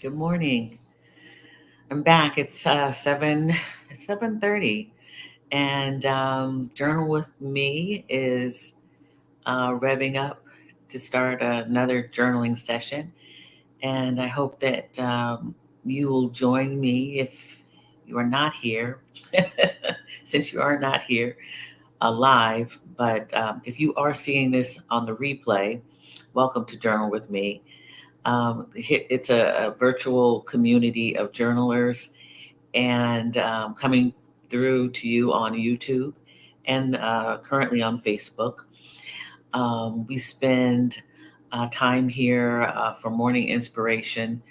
Good morning. I'm back. It's 7:30, and Journal with Me is revving up to start another journaling session. And I hope that you will join me if you are not here, since you are not here live. But if you are seeing this on the replay, welcome to Journal with Me. It's a virtual community of journalers and coming through to you on YouTube and currently on Facebook. We spend time here for morning inspiration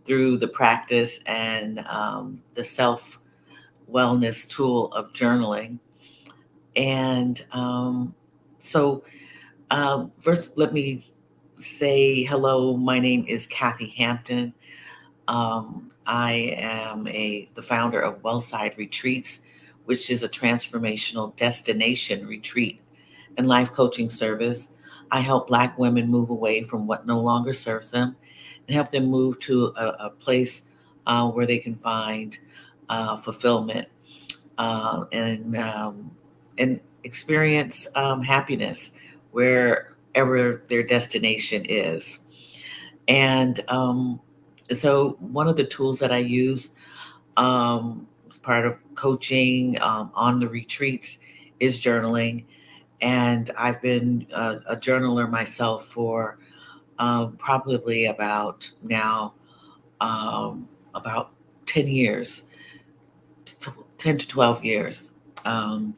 through the practice and the self wellness tool of journaling. And so, first, let me say hello. My name is Kathy Hampton. I am the founder of Wellside Retreats, which is a transformational destination retreat and life coaching service. I help Black women move away from what no longer serves them and help them move to a place where they can find fulfillment and experience happiness wherever their destination is. And so one of the tools that I use as part of coaching on the retreats is journaling. And I've been a journaler myself for probably about 10 years, 10 to 12 years. Um,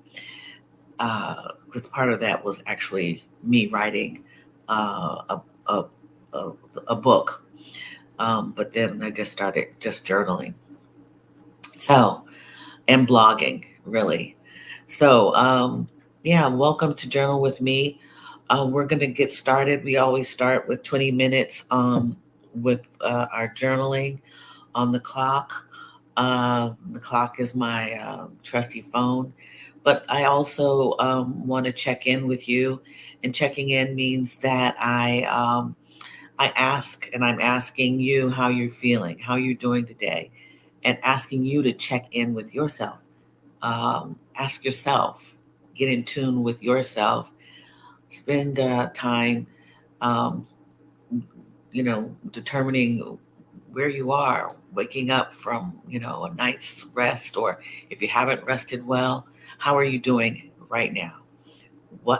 because part of that was actually me writing a, a, a, a book. But then I just started just journaling. So, and blogging, really. So, yeah, welcome to Journal with Me. We're going to get started. We always start with 20 minutes with our journaling on the clock. The clock is my trusty phone. But I also want to check in with you. And checking in means that I ask and I'm asking you how you're feeling, how you're doing today, and asking you to check in with yourself. Ask yourself, get in tune with yourself, spend time, um, determining where you are, waking up from, a night's rest, or if you haven't rested well, how are you doing right now?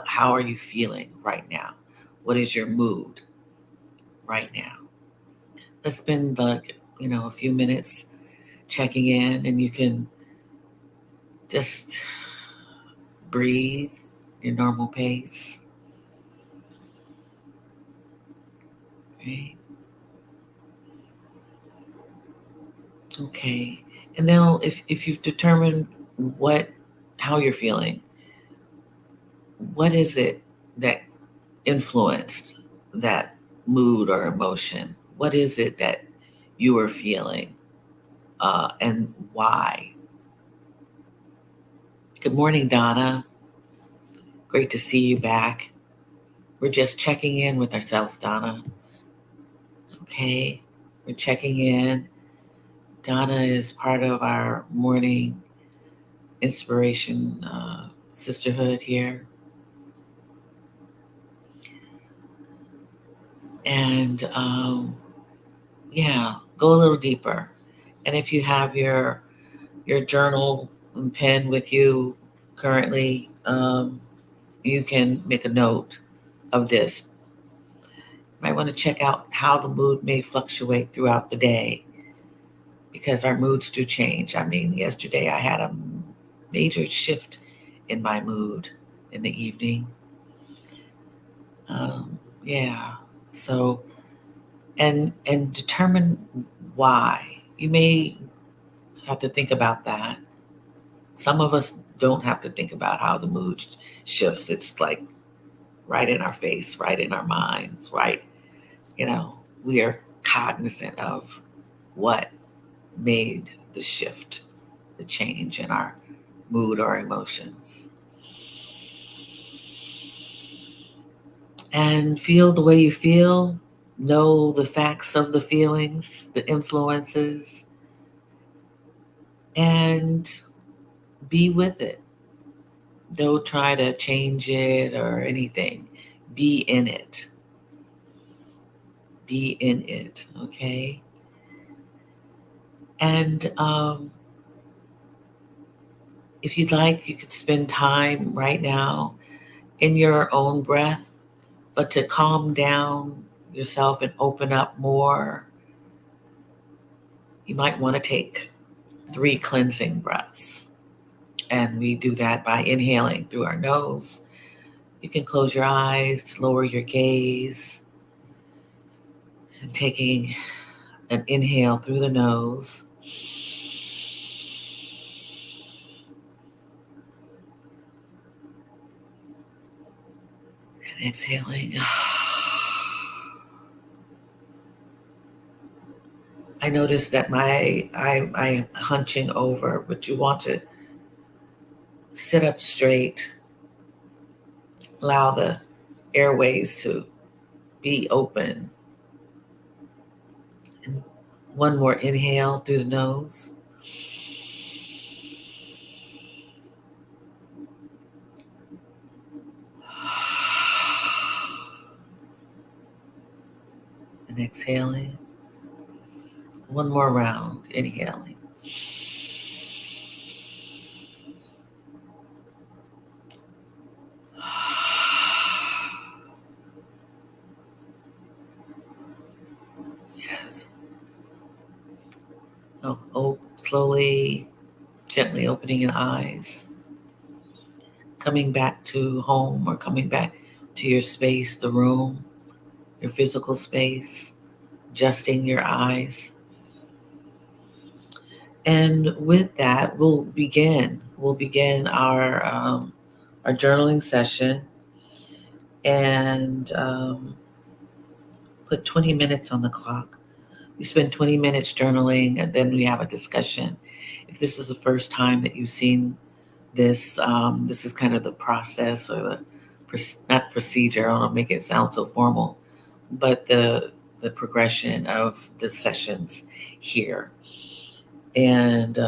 How are you feeling right now? What is your mood right now? Let's spend a few minutes checking in, and you can just breathe your normal pace, right? Okay. And now if you've determined what how you're feeling, what is it that influenced that mood or emotion? What is it that you are feeling and why? Good morning, Donna. Great to see you back. We're just checking in with ourselves, Donna. Okay. We're checking in. Donna is part of our morning inspiration sisterhood here. And yeah, go a little deeper. And if you have your journal and pen with you currently, you can make a note of this. You might want to check out how the mood may fluctuate throughout the day because our moods do change. I mean, yesterday I had a major shift in my mood in the evening. Yeah. So and determine why. You may have to think about that. Some of us don't have to think about how the mood shifts. It's like right in our face, right in our minds, right? You know, we are cognizant of what made the shift, the change in our mood or emotions. And feel the way you feel. Know the facts of the feelings, the influences, and be with it. Don't try to change it or anything. Be in it. Be in it, okay? And if you'd like, you could spend time right now in your own breath, but to calm down yourself and open up more, you might want to take 3 cleansing breaths. And we do that by inhaling through our nose. You can close your eyes, lower your gaze, and taking an inhale through the nose. And exhaling. I notice that I'm hunching over, but you want to sit up straight, allow the airways to be open. And one more inhale through the nose. And exhaling. One more round, inhaling. Yes. Slowly, gently opening your eyes, coming back to home or coming back to your space, the room, your physical space, adjusting your eyes. And with that, we'll begin. We'll begin our journaling session and put 20 minutes on the clock. We spend 20 minutes journaling and then we have a discussion. If this is the first time that you've seen this, this is kind of the process or the not procedure. I don't want to make it sound so formal, but the progression of the sessions here. And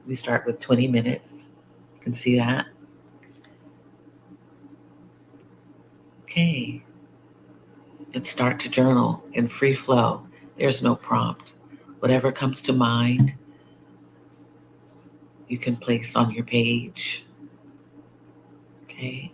we start with 20 minutes. You can see that. Okay. And start to journal in free flow. There's no prompt. Whatever comes to mind, you can place on your page. Okay.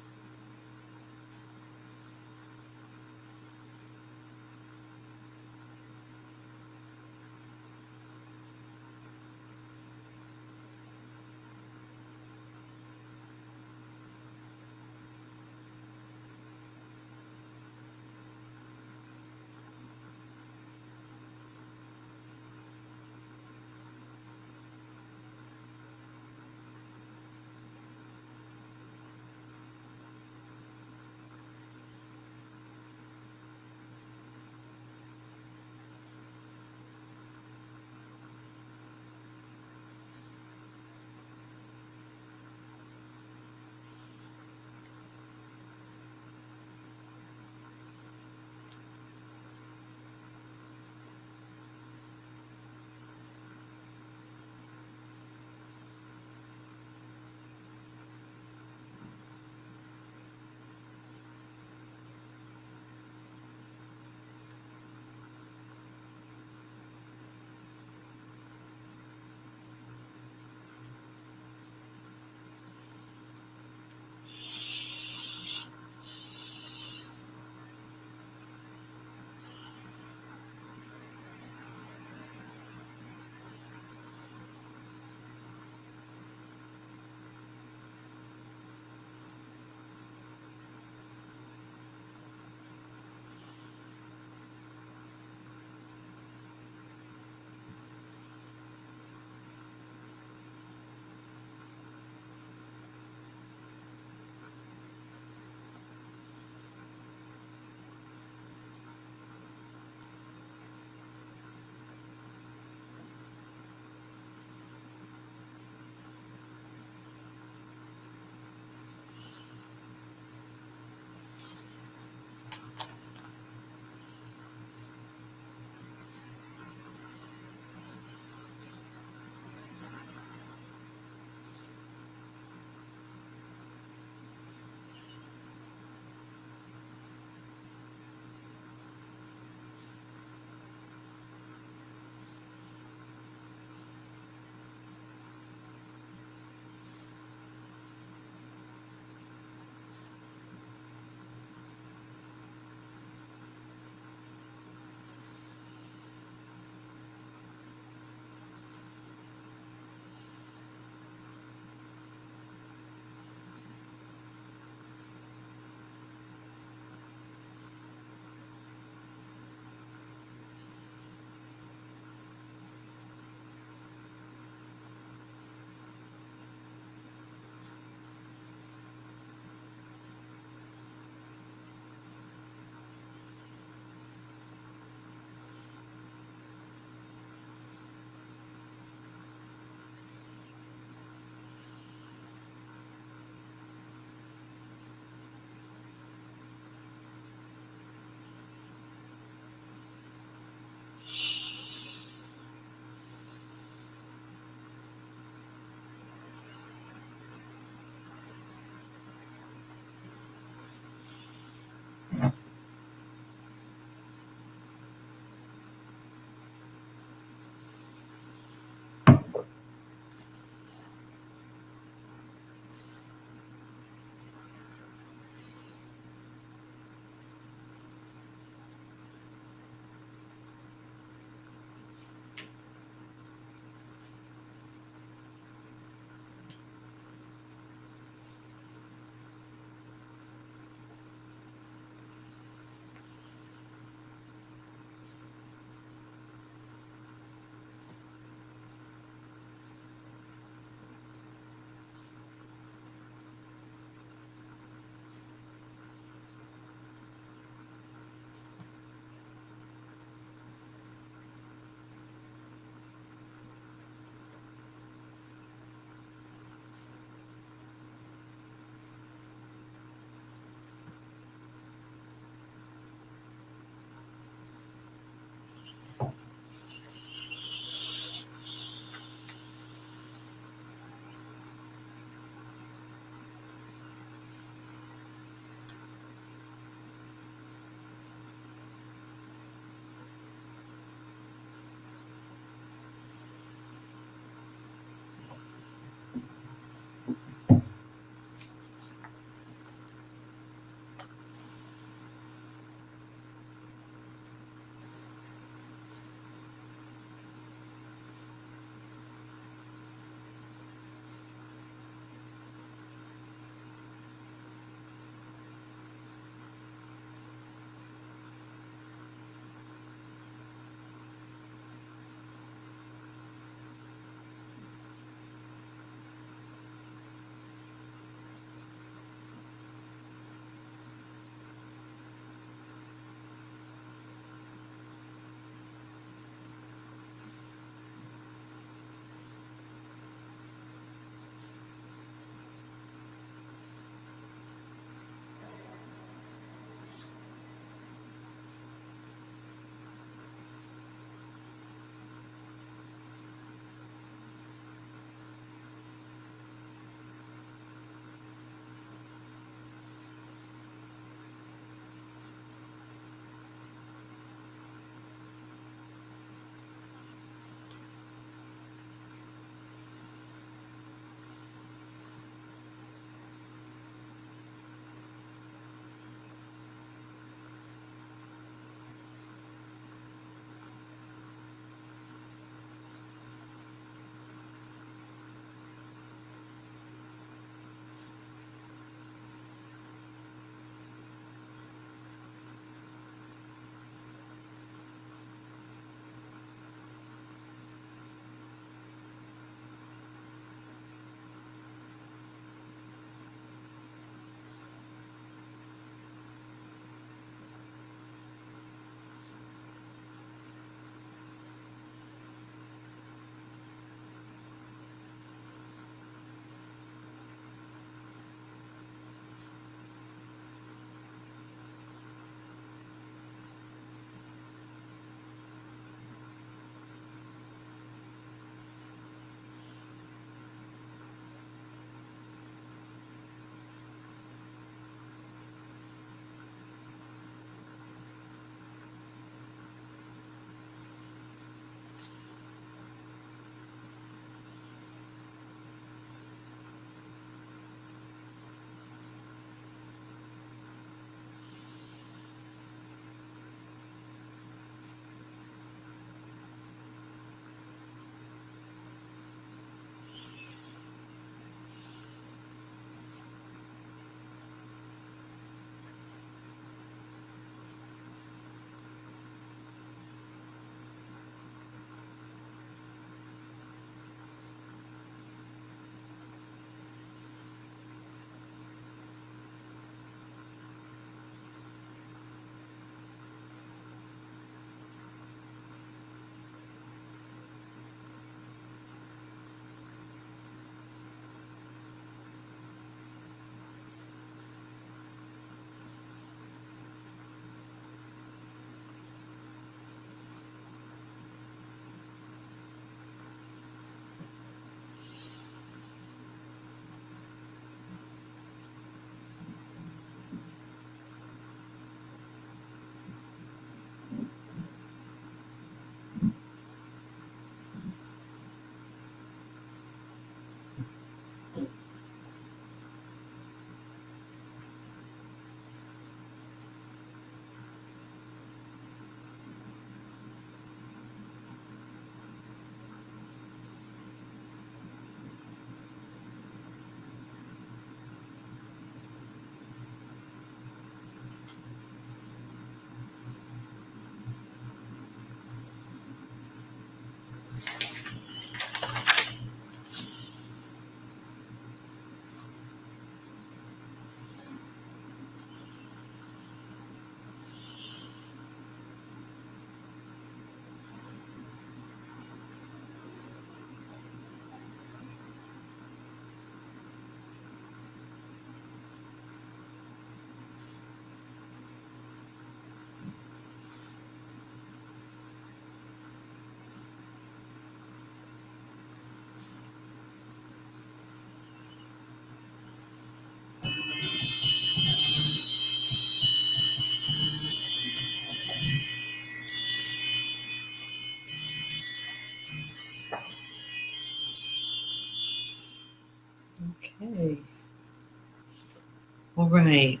right.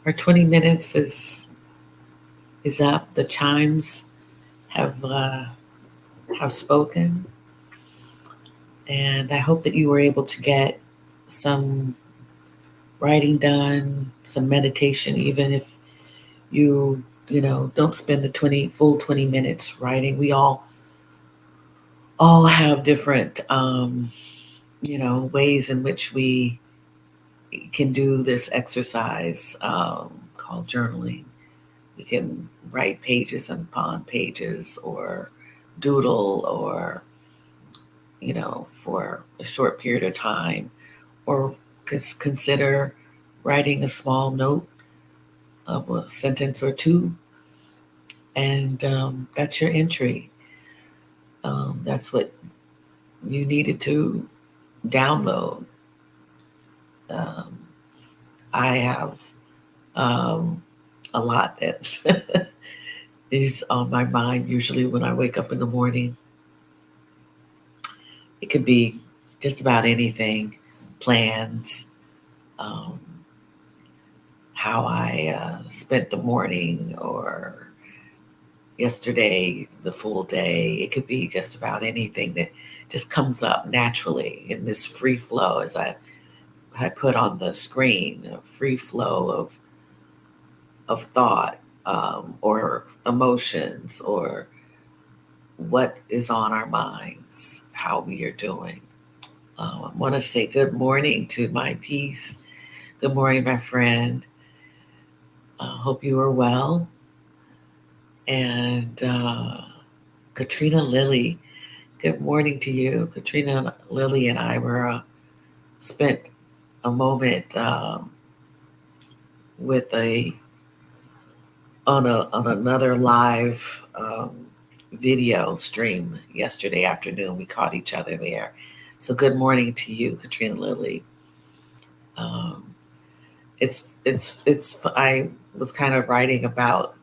Our 20 minutes is up. The chimes have spoken, and I hope that you were able to get some writing done, some meditation, even if you don't spend the 20 minutes writing. We all have different ways in which we can do this exercise called journaling. We can write pages upon pages, or doodle, or for a short period of time, or just consider writing a small note of a sentence or two, and that's your entry. That's what you needed to download. Um, I have um, a lot that is on my mind usually when I wake up in the morning. It could be just about anything, plans, um, how I spent the morning, or yesterday, the full day. It could be just about anything that just comes up naturally in this free flow, as I put on the screen, a free flow of thought, or emotions, or what is on our minds, how we are doing. I want to say good morning to my peace. Good morning, my friend. Hope you are well. And Katrina Lilly, good morning to you. Katrina Lilly and I were spent a moment with a on another live video stream yesterday afternoon. We caught each other there. So good morning to you, Katrina Lilly. Um, it's I was kind of writing about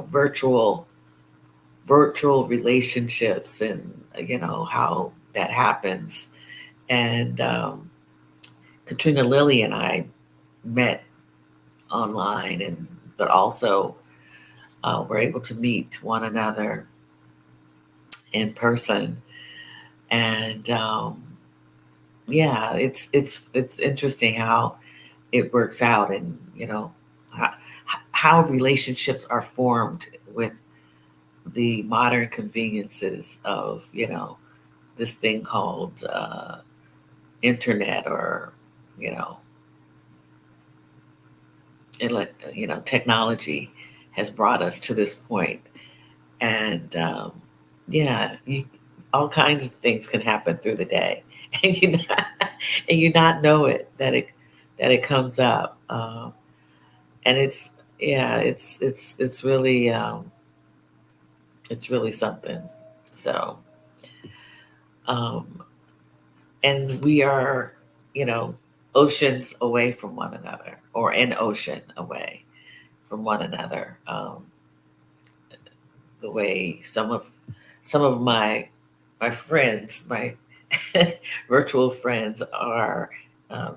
virtual relationships, and how that happens. And Katrina Lilly and I met online, and but also were able to meet one another in person. And yeah, it's interesting how it works out, and how, how relationships are formed with the modern conveniences of this thing called internet, or you know technology has brought us to this point. And yeah, all kinds of things can happen through the day, and you not know it, that it comes up. And yeah, it's really something. So um, and we are, you know, oceans away from one another, or an ocean away from one another. The way some of my friends, my virtual friends, are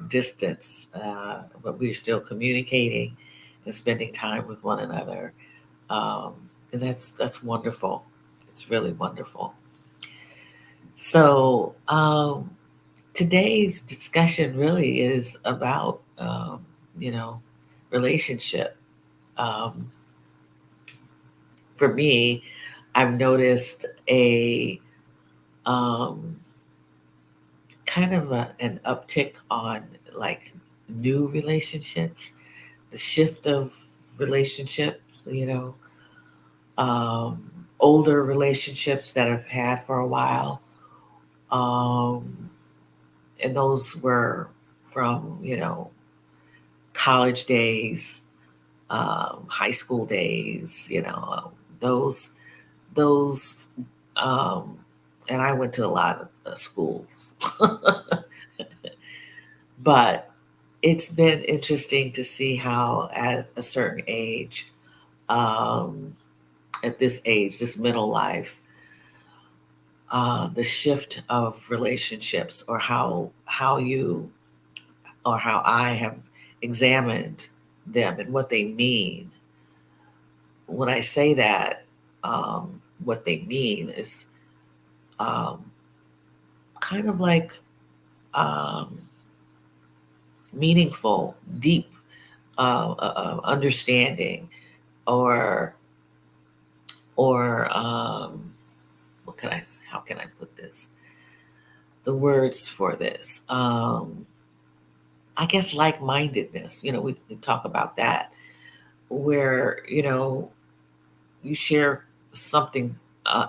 distance, but we're still communicating and spending time with one another, um, and that's wonderful. It's really wonderful. So today's discussion really is about you know relationship. Um, for me, I've noticed a um, kind of an uptick on, like, new relationships, the shift of relationships, um, older relationships that I've had for a while. Um, and those were from, college days, high school days, those, those, um, and I went to a lot of schools. But it's been interesting to see how, at a certain age, um, at this age, this middle life, the shift of relationships, or how you, or how I have examined them and what they mean. When I say that, what they mean is um, kind of like um, meaningful, deep understanding, or what can I? How can I put this? The words for this. I guess like-mindedness. We talk about that, where you share something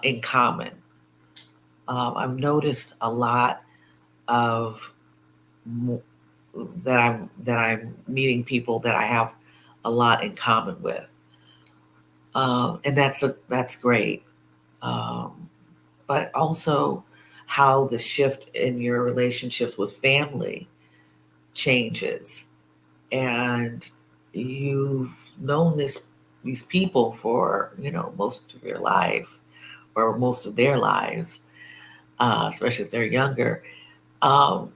in common. I've noticed a lot of mo- that I'm meeting people that I have a lot in common with, and that's great. Um, but also how the shift in your relationships with family changes, and you've known these people for most of your life, or most of their lives, especially if they're younger. Um,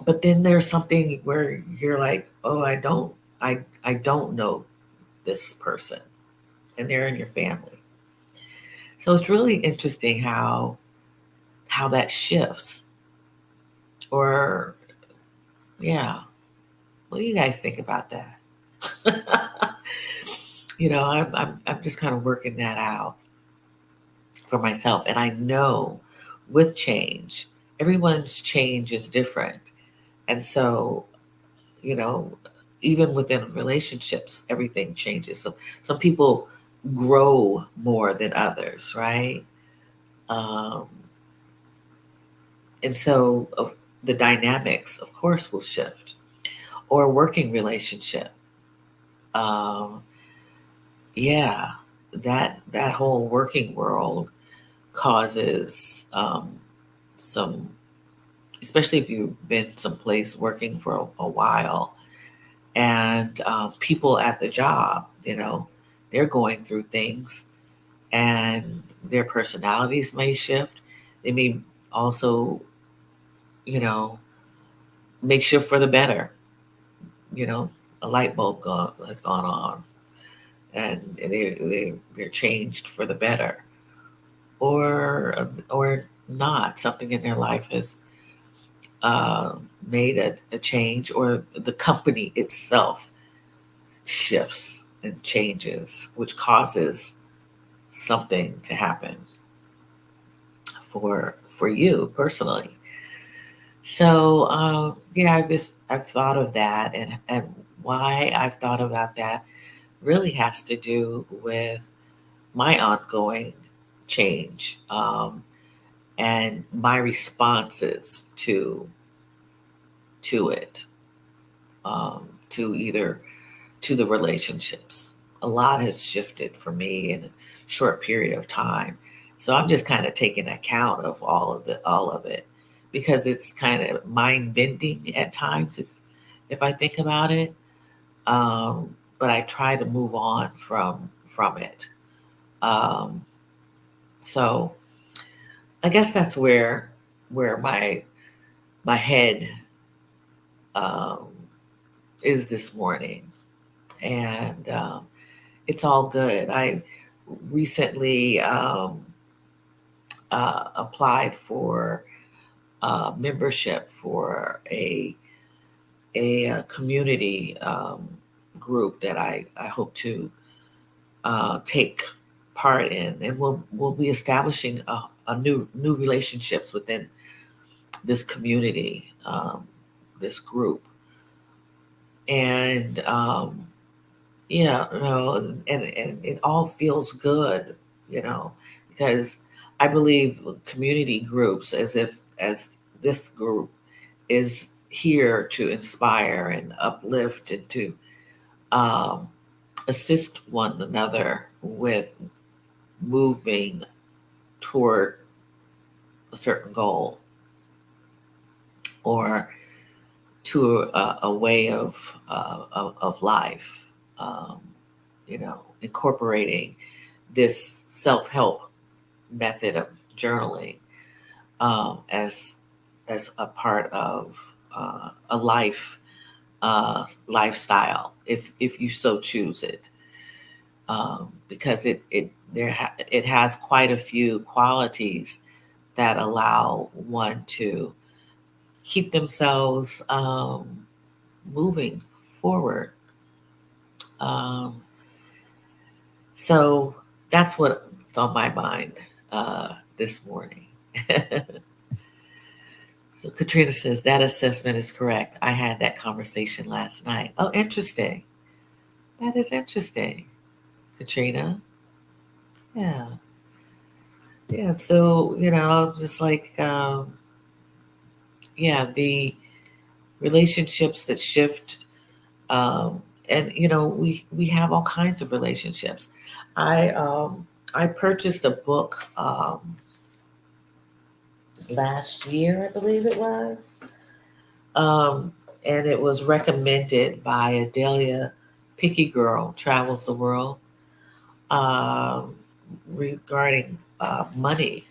but then there's something where you're like, oh, I don't know this person, and they're in your family. So it's really interesting how that shifts. Or yeah, what do you guys think about that? I'm just kind of working that out for myself, and I know with change, everyone's change is different, and so you know, even within relationships, everything changes. So some people grow more than others, right? Um, and so the dynamics, of course, will shift. Or a working relationship. Um, yeah, that whole working world causes some, especially if you've been someplace working for a while, and people at the job, they're going through things, and their personalities may shift. They may also, you know, make shift for the better. You know, a light bulb has gone on, and they're changed for the better, or not. Something in their life has uh, made a change, or the company itself shifts and changes, which causes something to happen for you personally. So yeah, I've thought of that, and why I've thought about that really has to do with my ongoing change, and my responses to it, to either to the relationships. A lot has shifted for me in a short period of time. So I'm just kind of taking account of all of it, because it's kind of mind bending at times if I think about it. But I try to move on from it. Um, so I guess that's where my head um, is this morning, and it's all good. I recently applied for membership for a community group that I hope to take part in, and we'll be establishing a new relationships within this community, this group, and and it all feels good, you know, because I believe community groups, as this group is here to inspire and uplift, and to um, assist one another with moving toward a certain goal, or to a way of life, um, incorporating this self-help method of journaling, as a part of a life lifestyle if you so choose it, because it has quite a few qualities that allow one to keep themselves moving forward. Um, so that's what's on my mind this morning. So Katrina says that assessment is correct. I had that conversation last night. Oh, interesting. That is interesting, Katrina. Yeah. Yeah. So, just like, yeah, the relationships that shift, and we have all kinds of relationships. I purchased a book last year, I believe it was, um, and it was recommended by Adelia Picky Girl Travels the World, um, regarding money,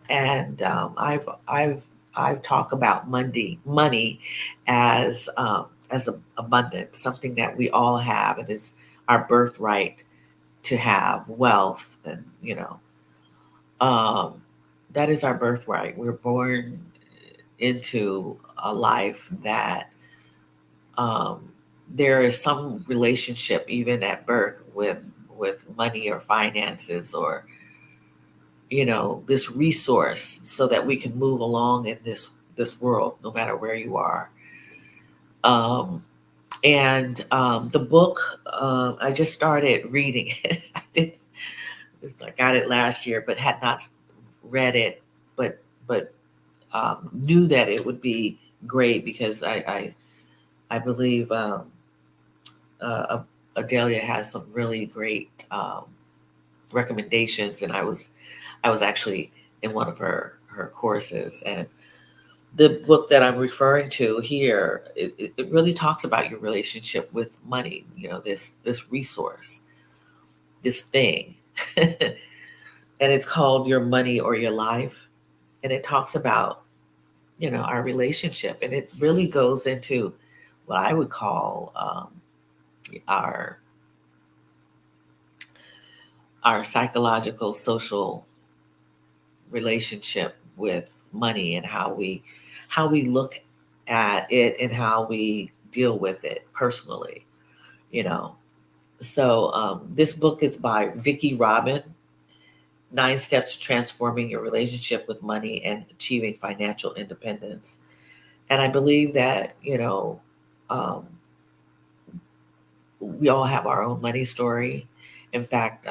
and I've talked about money as abundance, something that we all have, and it's our birthright to have wealth, and um, that is our birthright. We're born into a life that, um, there is some relationship even at birth with money or finances, or this resource, so that we can move along in this world no matter where you are. um, and the book, I just started reading it. I got it last year but had not read it, but knew that it would be great, because I believe, uh, Adelia has some really great recommendations, and I was actually in one of her courses, and the book that I'm referring to here, it really talks about your relationship with money. This resource, this thing, and it's called Your Money or Your Life, and it talks about our relationship, and it really goes into what I would call, our our psychological social relationship with money, and how we look at it, and how we deal with it personally. You know, so this book is by Vicki Robin. 9 Steps to Transforming Your Relationship with Money and Achieving Financial Independence. And I believe that um, we all have our own money story. In fact,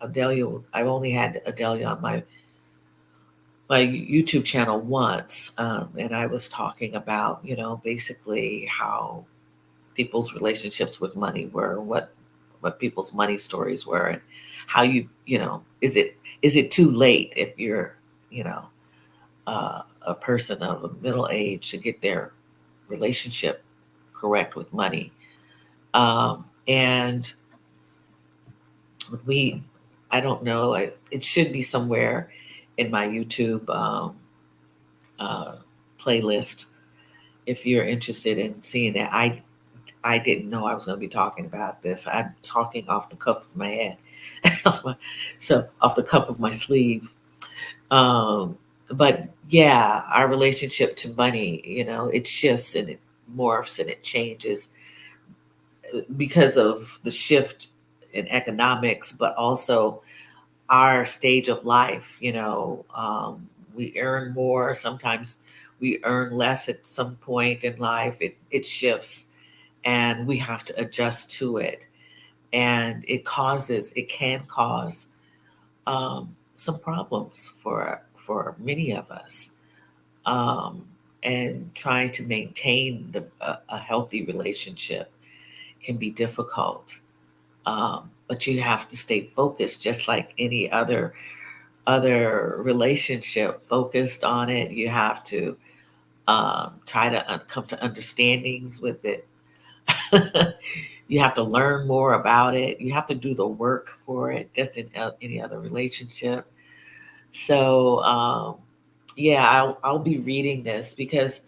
Adelia, I've only had Adelia on my YouTube channel once, and I was talking about, basically how people's relationships with money were, what people's money stories were, and how is it too late if you're, you know, a person of a middle age to get their relationship correct with money, and we, I don't know, it should be somewhere in my YouTube uh, playlist if you're interested in seeing that. I didn't know I was going to be talking about this. I'm talking off the cuff of my head, so off the cuff of my sleeve. Um, but yeah, our relationship to money, it shifts and it morphs and it changes because of the shift in economics, but also our stage of life. We earn more. Sometimes we earn less at some point in life. It shifts, and we have to adjust to it. And it can cause some problems for many of us. Um, and trying to maintain a healthy relationship can be difficult. But you have to stay focused, just like any other relationship. Focused on it. You have to try to come to understandings with it. You have to learn more about it. You have to do the work for it, just in any other relationship. So, yeah, I'll be reading this because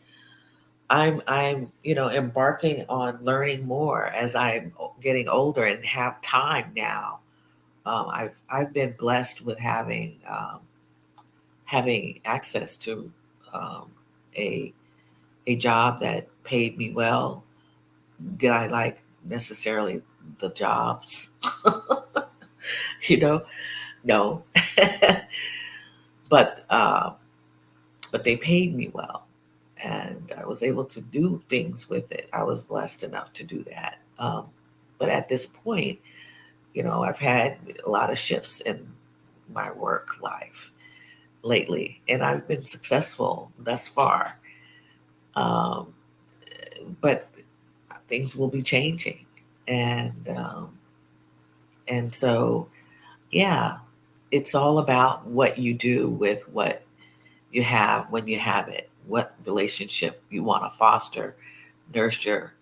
I'm embarking on learning more as I'm getting older and have time now. I've been blessed with having access to um, a a job that paid me well. Did I like necessarily the jobs? you know, no, but but they paid me well, and I was able to do things with it. I was blessed enough to do that. But at this point, I've had a lot of shifts in my work life lately, and I've been successful thus far. Um, but things will be changing, and so yeah, it's all about what you do with what you have when you have it. What relationship you want to foster, nurture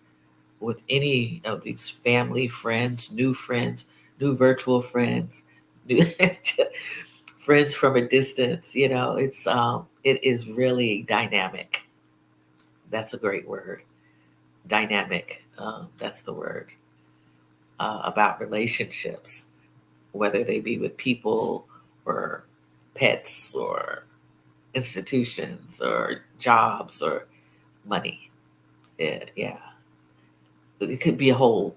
with any of these family, friends, new virtual friends, new friends from a distance. It is really dynamic. That's a great word. Dynamic. That's the word about relationships, whether they be with people or pets or institutions or jobs or money. Yeah. It could be a whole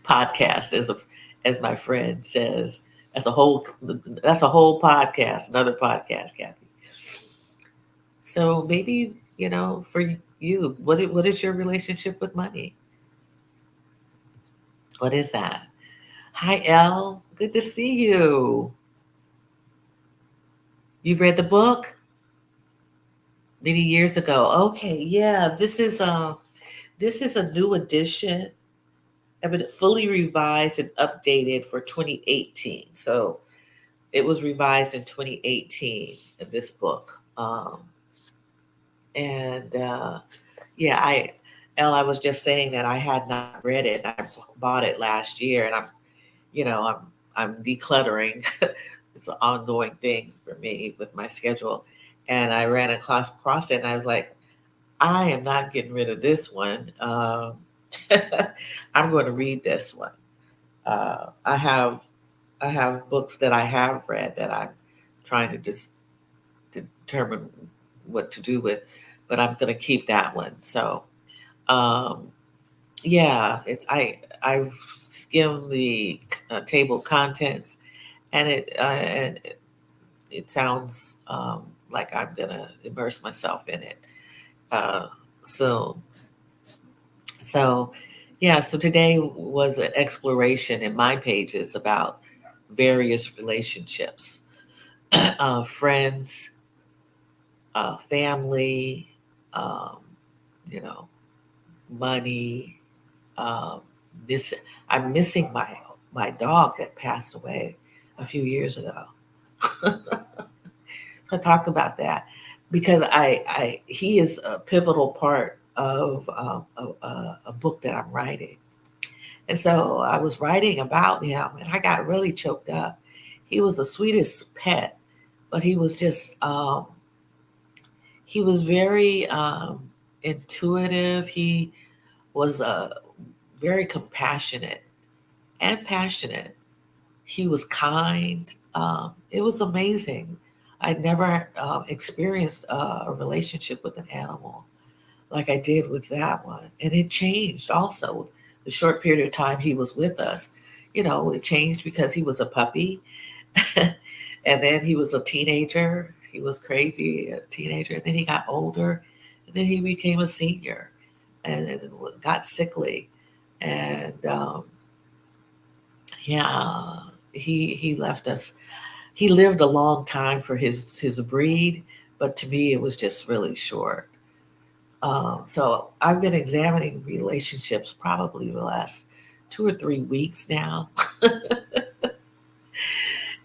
podcast, as my friend says. That's a whole podcast, another podcast, Kathy. So maybe, for you, what is your relationship with money? What is that? Hi, Elle. Good to see you. You've read the book many years ago. Okay, yeah. This is a new edition of it, fully revised and updated for 2018. So it was revised in 2018 in this book. And yeah, I was just saying that I had not read it. I bought it last year, and I'm decluttering. It's an ongoing thing for me with my schedule. And I ran across it, and I was like, I am not getting rid of this one. I'm going to read this one. I have books that I have read that I'm trying to just determine what to do with, but I'm going to keep that one. So um, yeah, I've skimmed the table of contents, and it sounds like I'm gonna immerse myself in it. Uh, so so yeah, so today was an exploration in my pages about various relationships, friends, family, um, you know, money. Um, miss, I'm missing my dog that passed away a few years ago. So I talked about that because he is a pivotal part of a book that I'm writing. And so I was writing about him, and I got really choked up. He was the sweetest pet, but he was very intuitive. He was very compassionate and passionate. He was kind. It was amazing. I'd never experienced a relationship with an animal like I did with that one. And it changed also. The short period of time he was with us, it changed because he was a puppy. And then he was a teenager. He was crazy, a teenager. And then he got older. And then he became a senior and then got sickly. And yeah, he left us. He lived a long time for his breed, but to me, it was just really short. So I've been examining relationships probably the last 2 or 3 weeks now,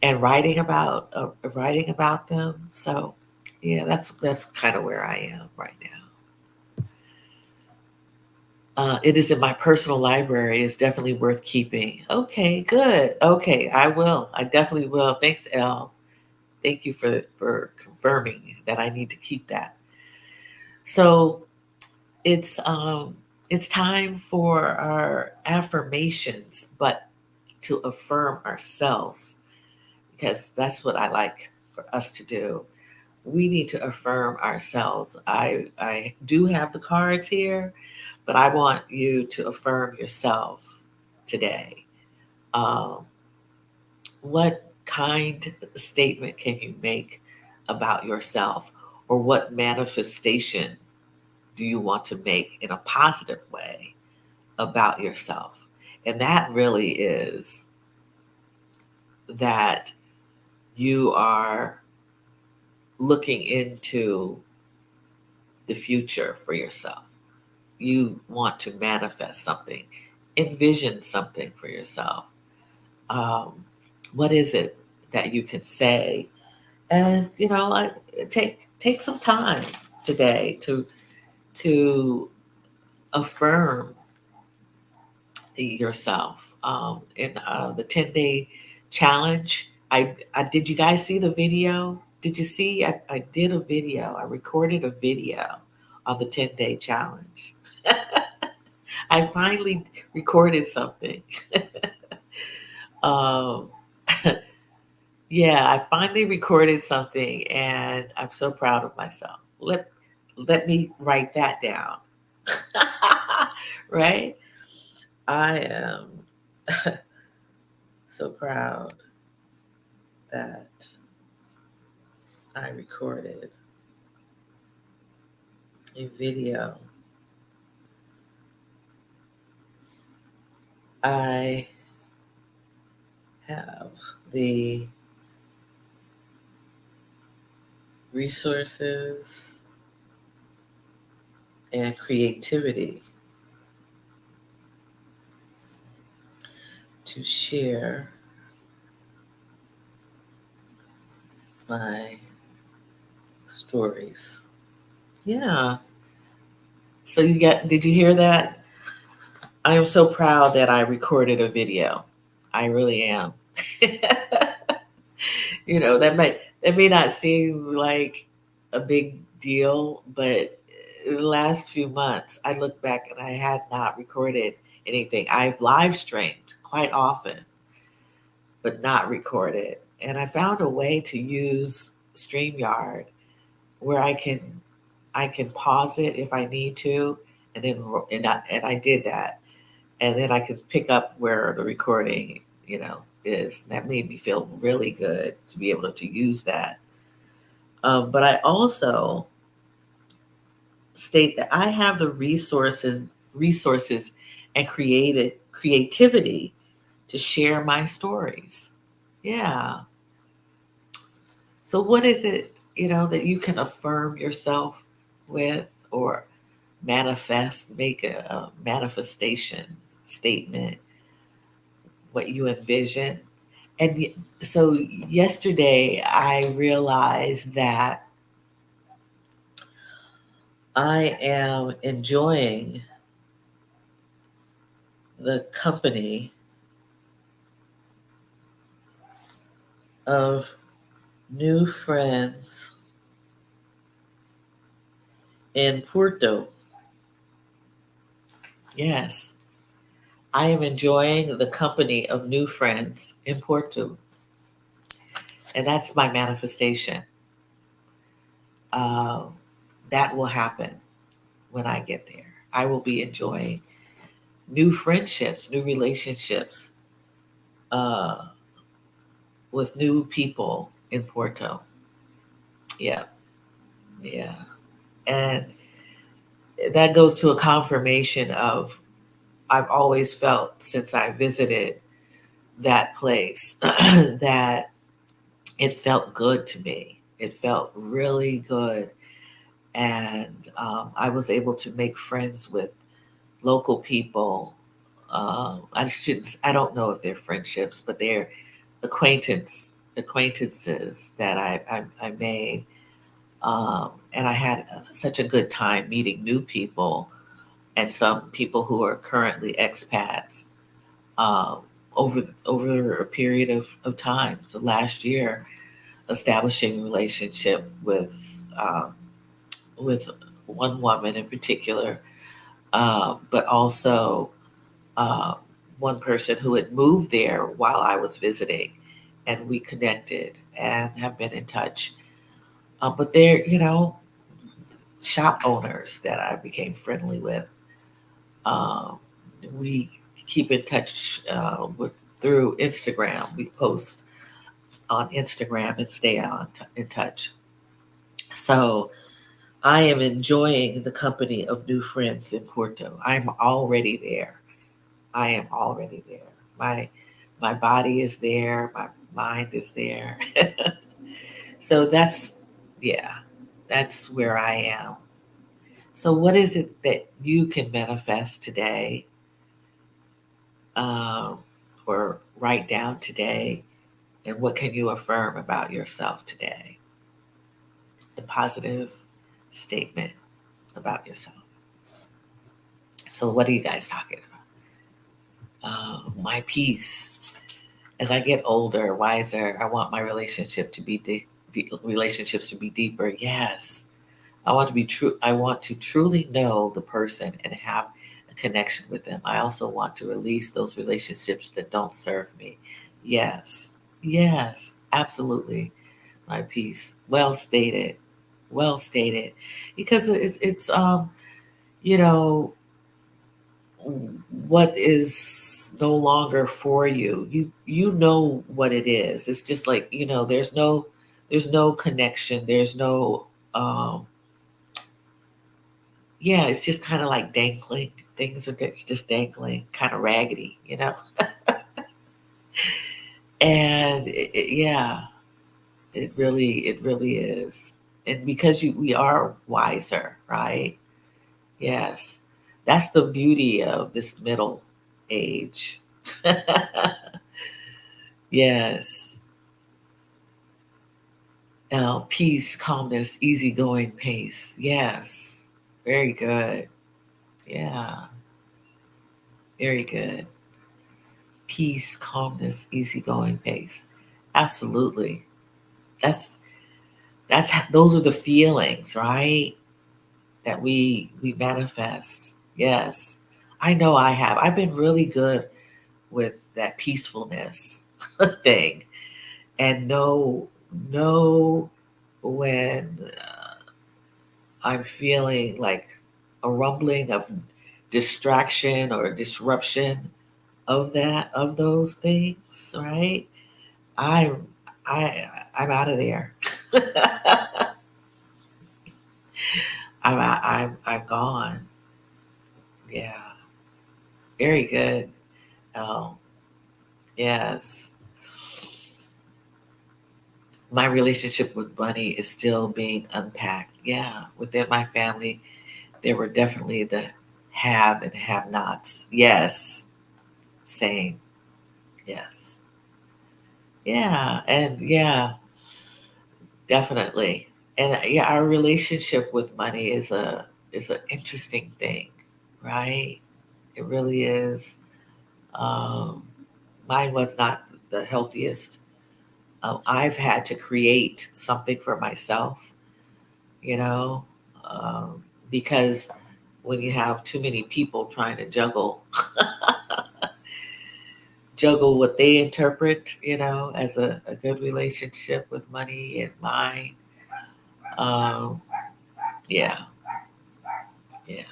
and writing about them. So yeah, that's kind of where I am right now. It is in my personal library. It's definitely worth keeping. Okay, good. Okay, I will. I definitely will. Thanks, Elle. Thank you for confirming that I need to keep that. So it's it's time for our affirmations, but to affirm ourselves, because that's what I like for us to do. We need to affirm ourselves. I do have the cards here, but I want you to affirm yourself today. Um, what kind of statement can you make about yourself, or what manifestation do you want to make in a positive way about yourself? And that really is that you are looking into the future for yourself. You want to manifest something, envision something for yourself. Um, what is it that you can say? And take some time today to affirm yourself. In the 10-day challenge, I did. You guys see the video? Did you see? I did a video. I recorded a video on the 10-day challenge. I finally recorded something. um, yeah, I finally recorded something, and I'm so proud of myself. Let me write that down. Right? I am so proud that I recorded a video. I have the resources and creativity to share my stories. Yeah. So did you hear that? I am so proud that I recorded a video. I really am. That may not seem like a big deal, but in the last few months, I look back and I had not recorded anything. I've live streamed quite often, but not recorded. And I found a way to use StreamYard where I can pause it if I need to, and then and I did that, and then I could pick up where the recording is. That made me feel really good to be able to use that. But I also state that I have the resources and creativity to share my stories. Yeah. So what is it, that you can affirm yourself with, or make a manifestation statement, what you envision? And so yesterday I realized that I am enjoying the company of new friends in Puerto. Yes, I am enjoying the company of new friends in Puerto. And that's my manifestation. Uh, that will happen when I get there. I will be enjoying new friendships, new relationships uh, with new people in Porto. Yeah, yeah. And that goes to a confirmation of I've always felt since I visited that place that it felt good to me. It felt really good. And I was able to make friends with local people. I don't know if they're friendships, but they're acquaintances that I made. And I had such a good time meeting new people and some people who are currently expats um, over a period of time. So last year, establishing a relationship with one woman in particular, but also uh, one person who had moved there while I was visiting, and we connected and have been in touch. But they're, shop owners that I became friendly with. Um, we keep in touch through Instagram. We post on Instagram and stay in touch. So I am enjoying the company of new friends in Porto. I'm already there. I am already there. My body is there. My mind is there. So yeah, that's where I am. So what is it that you can manifest today, um, or write down today, and what can you affirm about yourself today? A positive statement about yourself. So what are you guys talking about? My peace. As I get older, wiser, I want my relationship to be relationships to be deeper. Yes, I want to be true. I want to truly know the person and have a connection with them. I also want to release those relationships that don't serve me. Yes, yes, absolutely. My peace. Well stated. Well stated. Because it's you know what is no longer for you. You know what it is. It's just like, there's no connection. There's no um yeah, it's just kind of like dangling. Things are just dangling, kind of raggedy. And yeah, it really is. And because we are wiser, right? Yes, that's the beauty of this middle age. Yes. Now, peace, calmness, easygoing pace. Yes. Very good. Yeah. Very good. Peace, calmness, easygoing pace. Absolutely. That's those are the feelings, right? That we manifest. Yes. I know I have. I've been really good with that peacefulness thing, and know when I'm feeling like a rumbling of distraction or disruption of those things, right? I I'm out of there. I'm gone. Yeah, very good. Um, yes, my relationship with money is still being unpacked. Yeah, within my family, there were definitely the have and have nots. Yes, same. Yes, yeah, and yeah, definitely. And yeah, our relationship with money is an interesting thing, right? It really is. Um, Mine was not the healthiest. I've had to create something for myself, you know, um, because when you have too many people trying to juggle what they interpret, as a good relationship with money and mine. Um, yeah, yeah.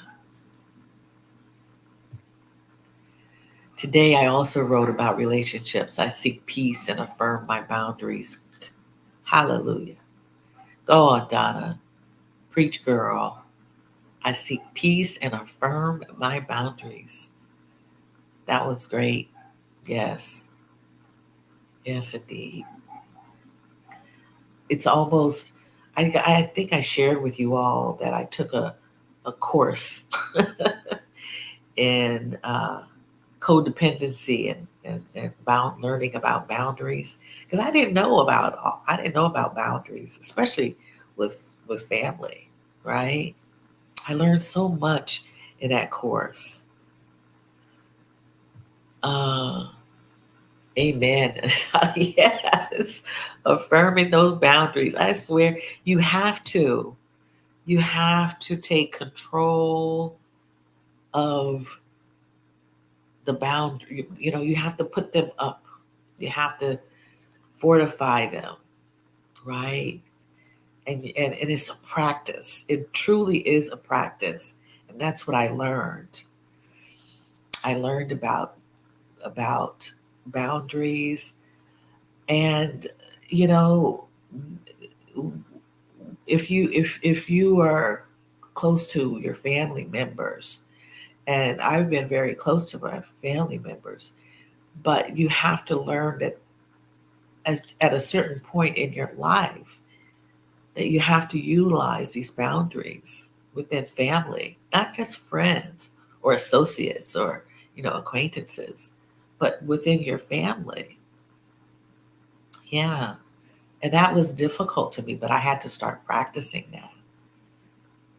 Today, I also wrote about relationships. I seek peace and affirm my boundaries. Hallelujah. Go on, Donna. Preach, girl. I seek peace and affirm my boundaries. That was great. Yes. Yes, indeed. It's almost, I think I shared with you all that I took a course in codependency and learning about boundaries, because I didn't know about boundaries, especially with family, right? I learned so much in that course. Uh, Amen. Yes, affirming those boundaries. I swear you have to. You have to take control of the boundary. You know, you have to put them up. You have to fortify them, right? And it's a practice. It truly is a practice. And that's what I learned. I learned about boundaries. And you know, if you are close to your family members, and I've been very close to my family members, but you have to learn that at a certain point in your life that you have to utilize these boundaries within family, not just friends or associates or acquaintances, but within your family. Yeah. And that was difficult to me, but I had to start practicing that.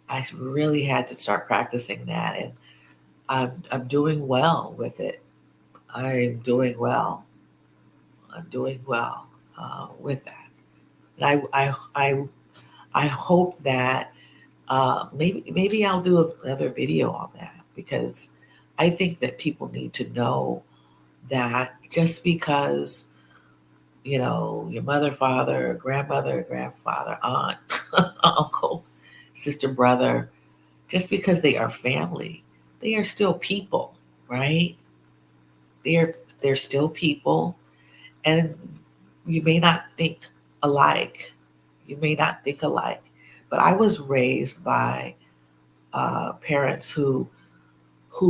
I really had to start practicing that, and I'm doing well with it. I'm doing well. I'm doing well with that. And I hope that maybe I'll do another video on that, because I think that people need to know that just because your mother, father, grandmother, grandfather, aunt, uncle, sister, brother, just because they are family, they are still people, right? They're still people, and you may not think alike. You may not think alike, but I was raised by parents who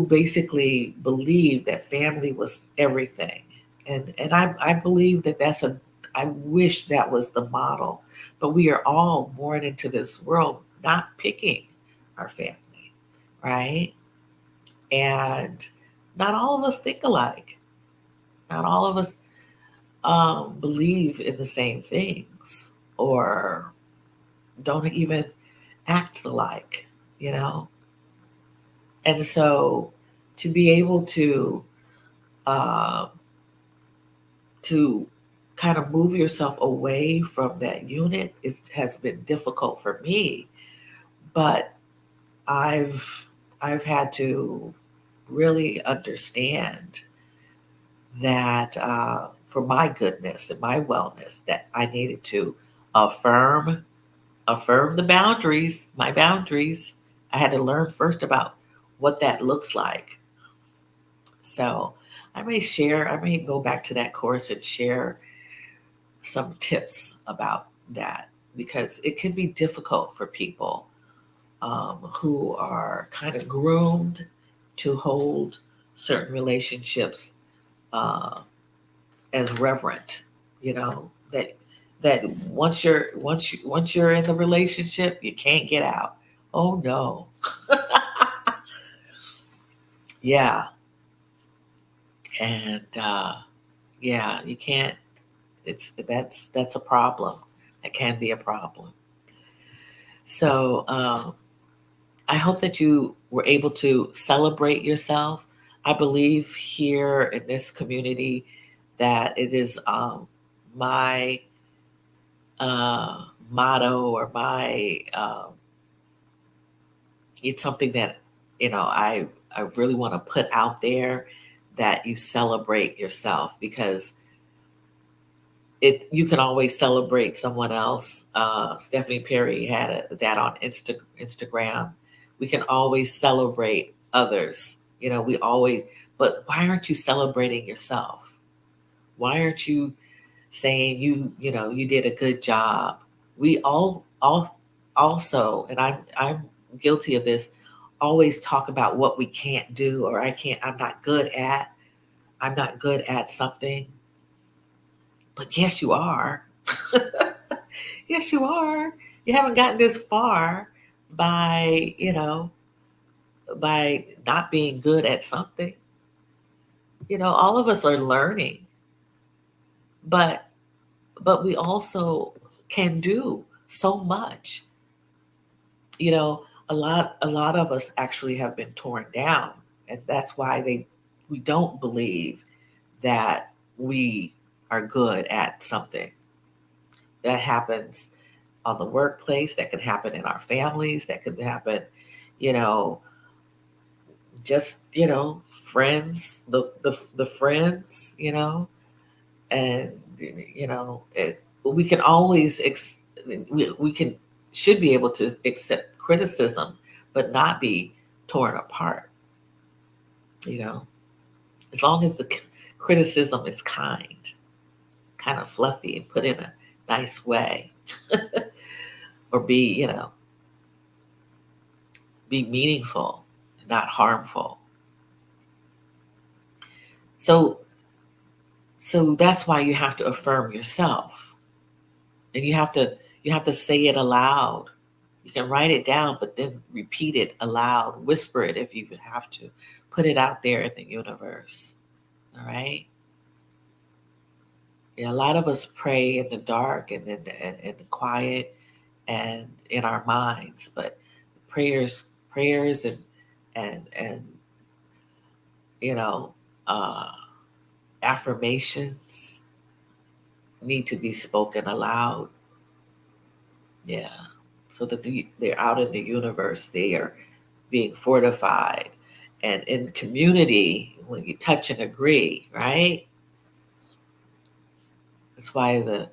basically believed that family was everything, and I believe that that's a I wish that was the model, but we are all born into this world not picking our family, right? And not all of us think alike. Not all of us believe in the same things, or don't even act alike, you know? And so to be able uh, to kind of move yourself away from that unit has been difficult for me, but I've I've had to really understand that for my goodness and my wellness, that I needed to affirm affirm the boundaries, my boundaries. I had to learn first about what that looks like. So I may go back to that course and share some tips about that, because it can be difficult for people who are kind of groomed to hold certain relationships uh, as reverent. You know that once you're in the relationship, you can't get out. Oh no, yeah, and yeah, you can't. That's a problem. It can be a problem. So I hope that you were able to celebrate yourself. I believe here in this community that it is my uh, motto, or my it's something that I really want to put out there, that you celebrate yourself, because you can always celebrate someone else. Stephanie Perry had that on Instagram. We can always celebrate others. We always. But why aren't you celebrating yourself? Why aren't you saying you did a good job? We all also, and I'm guilty of this. Always talk about what we can't do, or I'm not good at. I'm not good at something. But yes, you are. Yes, you are. You haven't gotten this far by, by not being good at something. All of us are learning, but we also can do so much. You know, a lot of us actually have been torn down, and that's why we don't believe that we are good at something. That happens on the workplace, that could happen in our families, that could happen, you know, just, friends, the friends, and, we can always, we can, should be able to accept criticism, but not be torn apart, you know, as long as the criticism is kind of fluffy and put in a nice way, or be meaningful, not harmful. So that's why you have to affirm yourself, and you have to say it aloud. You can write it down, but then repeat it aloud, whisper it if you have to, put it out there in the universe. All right. Yeah, a lot of us pray in the dark and in the quiet and in our minds, but prayers and you know uh, affirmations need to be spoken aloud. Yeah, so that they're out in the universe. They are being fortified, and in community, when you touch and agree, right? That's why the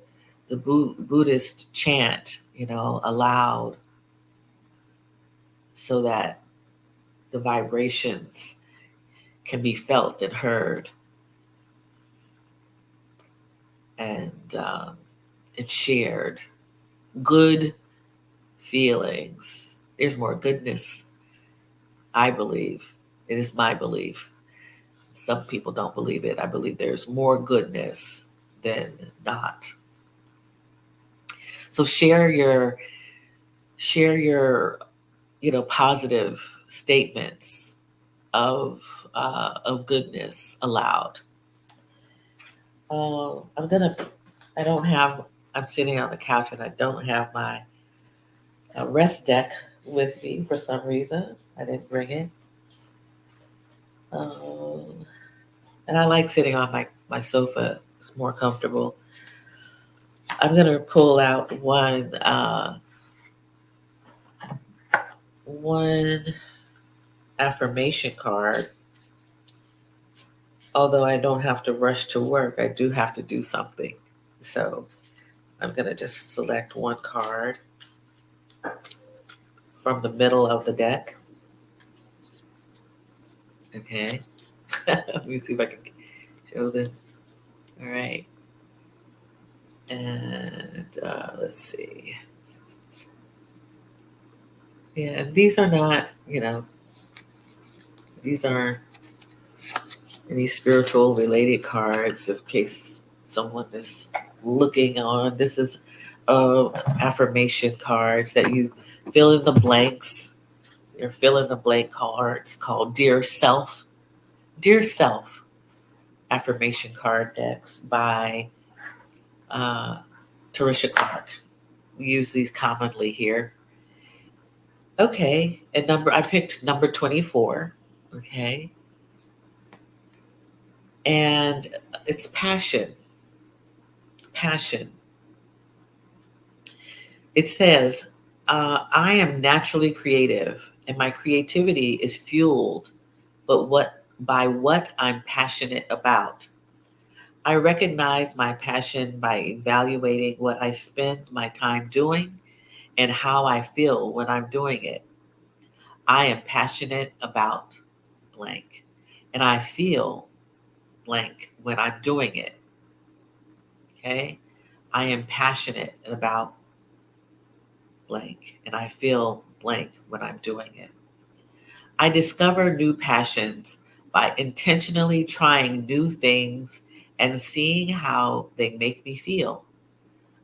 Buddhist chant, aloud, so that the vibrations can be felt and heard, and um, and shared. Good feelings. There's more goodness, I believe. It is my belief. Some people don't believe it. I believe there's more goodness than not. So share your positive statements of goodness aloud. I'm gonna. I don't have. I'm sitting on the couch and I don't have my rest deck with me for some reason. I didn't bring it. Um, and I like sitting on my sofa. It's more comfortable. I'm gonna pull out one affirmation card. Although I don't have to rush to work, I do have to do something. So I'm gonna just select one card from the middle of the deck. Okay. Let me see if I can show this. All right. And let's see. Yeah, and these are not, these aren't any spiritual related cards in case someone is looking on. This is affirmation cards that you fill in the blanks. You're fill in the blank cards called Dear Self. Dear Self affirmation card decks by uh, Tarisha Clark. We use these commonly here. Okay, and I picked number 24. Okay, and it's passion. Passion. It says, I am naturally creative, and my creativity is fueled by what I'm passionate about. I recognize my passion by evaluating what I spend my time doing and how I feel when I'm doing it. I am passionate about blank, and I feel blank when I'm doing it. Okay? I am passionate about blank, and I feel blank when I'm doing it. I discover new passions by intentionally trying new things and seeing how they make me feel.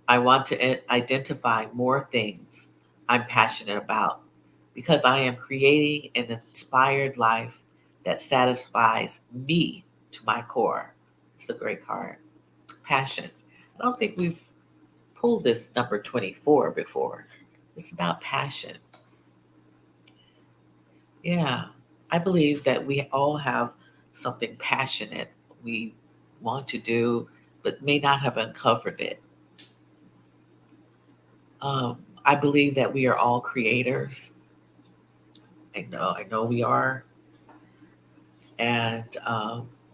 I want to identify more things I'm passionate about because I am creating an inspired life that satisfies me to my core. It's a great card. Passion. I don't think we've pulled this number 24 before. It's about passion. Yeah. I believe that we all have something passionate we want to do, but may not have uncovered it. I believe that we are all creators. I know we are. And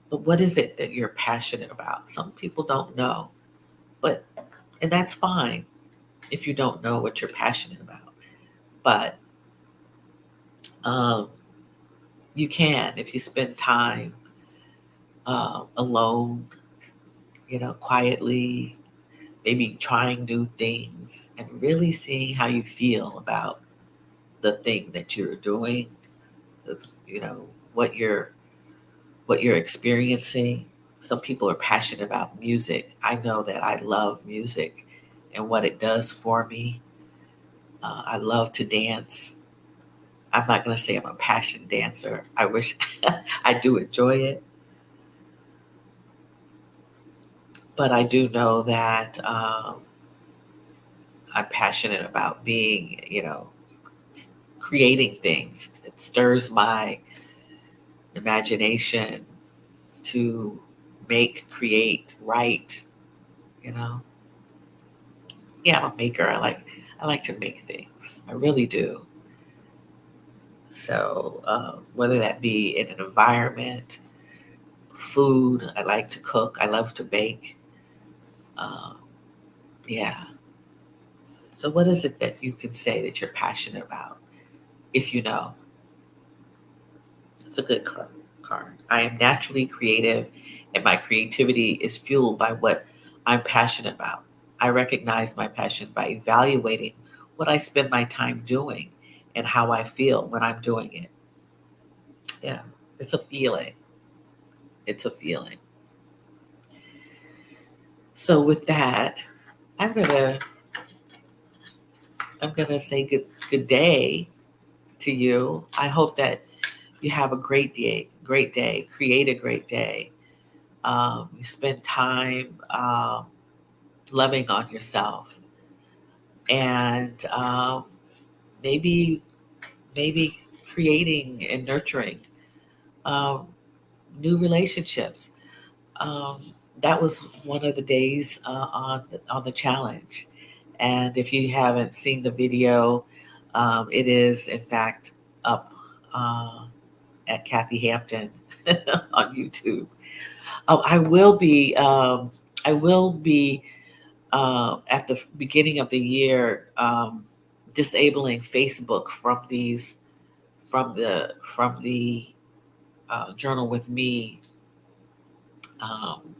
but what is it that you're passionate about? Some people don't know, but and that's fine if you don't know what you're passionate about. But um, you can if you spend time alone, quietly, maybe trying new things and really seeing how you feel about the thing that you're doing, you know, what you're experiencing. Some people are passionate about music. I know that I love music and what it does for me. I love to dance. I'm not going to say I'm a passion dancer. I wish I do enjoy it, but I do know that I'm passionate about being, creating things. It stirs my imagination to make, create, write. You know, yeah, I'm a maker. I like to make things. I really do. So whether that be in an environment, food, I like to cook. I love to bake. Uh, yeah. So what is it that you can say that you're passionate about? If you know, it's a good card. I am naturally creative, and my creativity is fueled by what I'm passionate about. I recognize my passion by evaluating what I spend my time doing and how I feel when I'm doing it. Yeah, it's a feeling. It's a feeling. So with that, I'm gonna I'm gonna say good day to you. I hope that you have a great day. Great day. Create a great day. You spend time loving on yourself, and maybe maybe creating and nurturing um, new relationships. Um, that was one of the days on the challenge. And if you haven't seen the video, it is in fact up at Kathy Hampton on YouTube. I will be. I will be at the beginning of the year disabling Facebook from the Journal with Me um,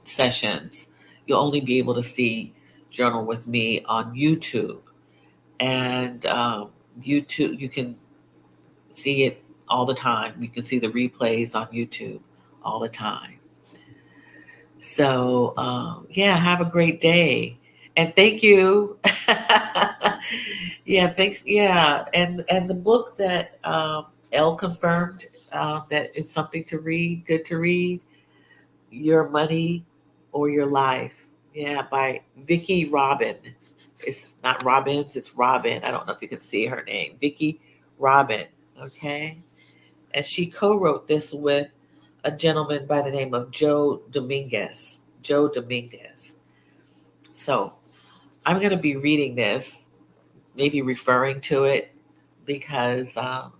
sessions. You'll only be able to see Journal with Me on YouTube, and YouTube you can see it all the time. You can see the replays on YouTube all the time. So yeah, have a great day, and thank you. Yeah, thanks. Yeah, and the book that Elle confirmed that it's something to read, good to read. Your Money or Your Life. Yeah, by Vicki Robin. It's not Robbins, it's Robin. I don't know if you can see her name. Vicki Robin. Okay. And she co-wrote this with a gentleman by the name of Joe Dominguez. Joe Dominguez. So I'm going to be reading this, maybe referring to it because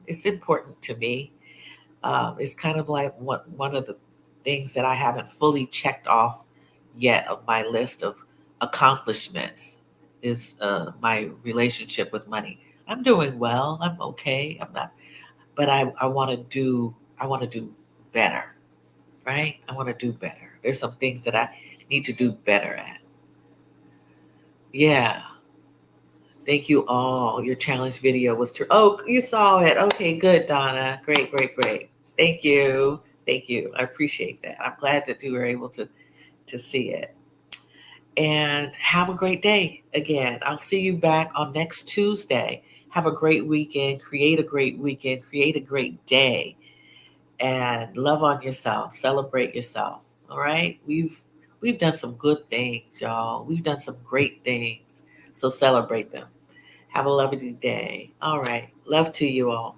it's important to me. It's kind of like one of the things that I haven't fully checked off yet of my list of accomplishments is my relationship with money. I'm doing well. I'm okay. I'm not, but I want to do better, right? I want to do better. There's some things that I need to do better at. Yeah. Thank you all. Your challenge video was true. Oh, you saw it. Okay, good, Donna. Great, great, great. Thank you. Thank you. I appreciate that. I'm glad that you were able to see it. And have a great day again. I'll see you back on next Tuesday. Have a great weekend. Create a great weekend. Create a great day. And love on yourself. Celebrate yourself. All right? We've done some good things, y'all. We've done some great things. So celebrate them. Have a lovely day. All right. Love to you all.